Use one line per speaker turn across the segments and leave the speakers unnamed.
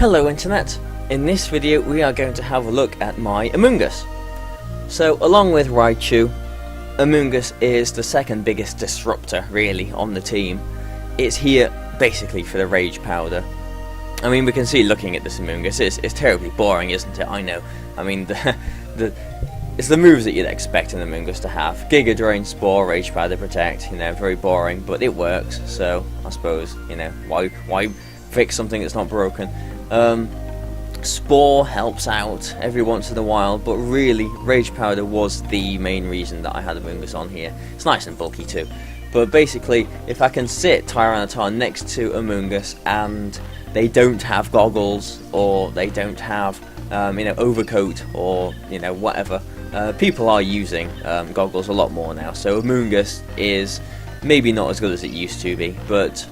Hello Internet! In this video we are going to have a look at my Amoonguss. So along with Raichu, Amoonguss is the second biggest disruptor really on the team. It's here basically for the Rage Powder. I mean, we can see looking at this Amoonguss, it's terribly boring, isn't it? I know. I mean, it's the moves that you'd expect an Amoonguss to have. Giga Drain, Spore, Rage Powder, Protect, you know, very boring, but it works, so I suppose, you know, why fix something that's not broken? Spore helps out every once in a while, but really, Rage Powder was the main reason that I had Amoonguss on here. It's nice and bulky too. But basically, if I can sit Tyranitar next to Amoonguss and they don't have goggles, or they don't have, you know, overcoat, or, you know, whatever, people are using goggles a lot more now, so Amoonguss is maybe not as good as it used to be, but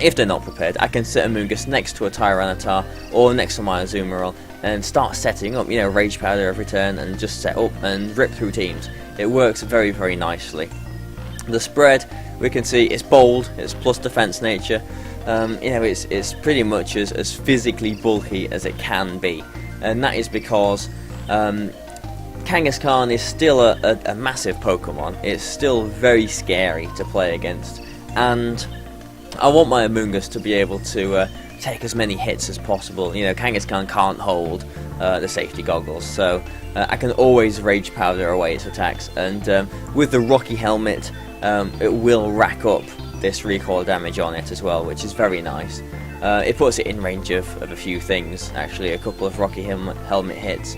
if they're not prepared, I can set Amoonguss next to a Tyranitar or next to my Azumarill and start setting up, you know, Rage Powder every turn and just set up and rip through teams. It works very, very nicely. The spread, we can see it's bold, it's plus defense nature, you know, it's pretty much as physically bulky as it can be, and that is because Kangaskhan is still a massive Pokemon. It's still very scary to play against, and I want my Amoonguss to be able to take as many hits as possible. You know, Kangaskhan can't hold the safety goggles, so I can always Rage Powder away its attacks, and with the Rocky Helmet, it will rack up this recoil damage on it as well, which is very nice. It puts it in range of a few things, actually, a couple of Rocky Helmet hits,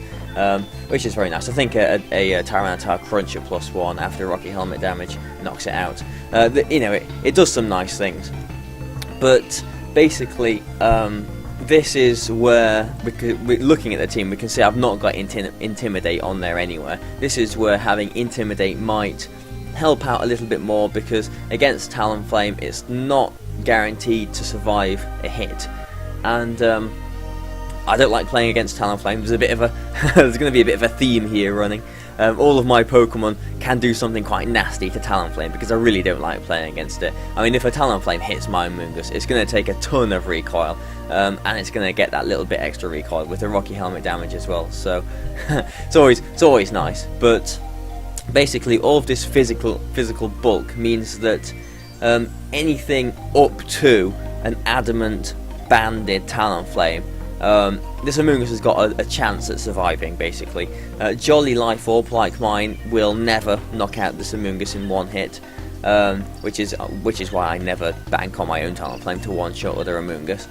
which is very nice. I think a Tyranitar Crunch at +1 after Rocky Helmet damage knocks it out. You know, it does some nice things. But basically, this is where, looking at the team, we can see I've not got Intimidate on there anywhere. This is where having Intimidate might help out a little bit more, because against Talonflame it's not guaranteed to survive a hit, and I don't like playing against Talonflame. There's a bit of a there's going to be a bit of a theme here running. All of my Pokemon can do something quite nasty to Talonflame because I really don't like playing against it. I mean, if a Talonflame hits my Amoonguss, it's going to take a ton of recoil, and it's going to get that little bit extra recoil with the Rocky Helmet damage as well. So it's always nice. But basically, all of this physical bulk means that anything up to an adamant banded Talonflame, this Amoonguss has got a chance at surviving, basically. Jolly Life Orb, like mine, will never knock out this Amoonguss in one hit, which is why I never bank on my own Talonflame to one-shot other Amoonguss.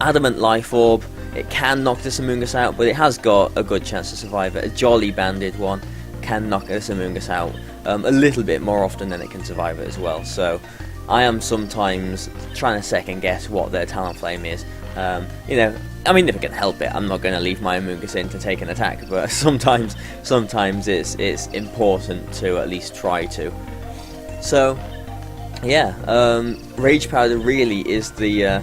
Adamant Life Orb, it can knock this Amoonguss out, but it has got a good chance to survive it. A Jolly Banded one can knock this Amoonguss out a little bit more often than it can survive it as well, so I am sometimes trying to second guess what their Talonflame is. You know, I mean, if I can help it, I'm not going to leave my Amoonguss in to take an attack, but sometimes it's important to at least try to. So yeah, Rage Powder really is the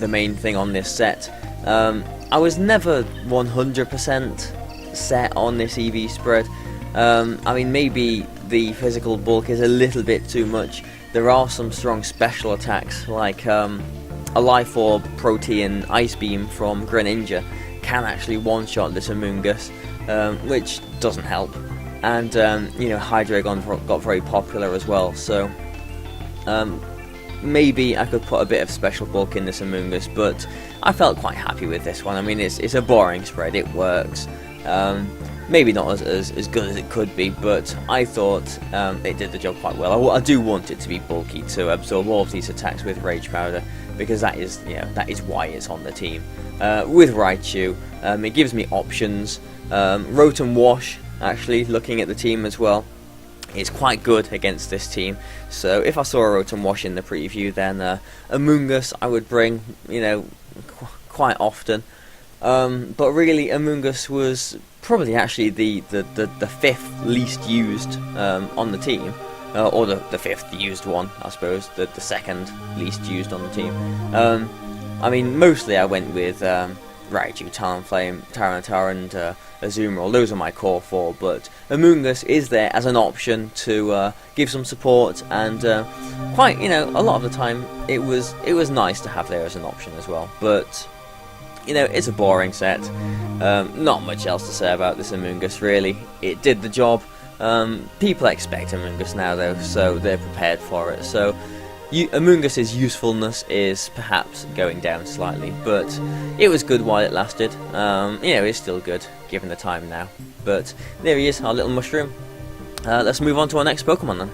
main thing on this set. I was never 100% set on this EV spread. I mean, maybe the physical bulk is a little bit too much. There are some strong special attacks, like a Life Orb, Protean, Ice Beam from Greninja can actually one-shot this Amoonguss, which doesn't help. And, you know, Hydreigon got very popular as well, so maybe I could put a bit of special bulk in this Amoonguss, but I felt quite happy with this one. I mean, it's a boring spread, it works. Maybe not as good as it could be, but I thought it did the job quite well. I do want it to be bulky to absorb all of these attacks with Rage Powder, because that is, you know, that is why it's on the team. With Raichu, it gives me options. Rotom Wash, actually, looking at the team as well, is quite good against this team. So if I saw a Rotom Wash in the preview, then Amoonguss I would bring, you know, quite often. But really, Amoonguss was probably actually the fifth least used on the team, or the fifth used one, I suppose, the second least used on the team. I mean, mostly I went with Raichu, Talonflame, Tyranitar, and Azumarill. Those are my core 4, but Amoonguss is there as an option to give some support, and quite, you know, a lot of the time it was nice to have there as an option as well. But you know, it's a boring set. Not much else to say about this Amoonguss, really. It did the job. People expect Amoonguss now, though, so they're prepared for it. So Amoonguss's usefulness is perhaps going down slightly, but it was good while it lasted. You know, it's still good, given the time now. But there he is, our little mushroom. Let's move on to our next Pokemon then.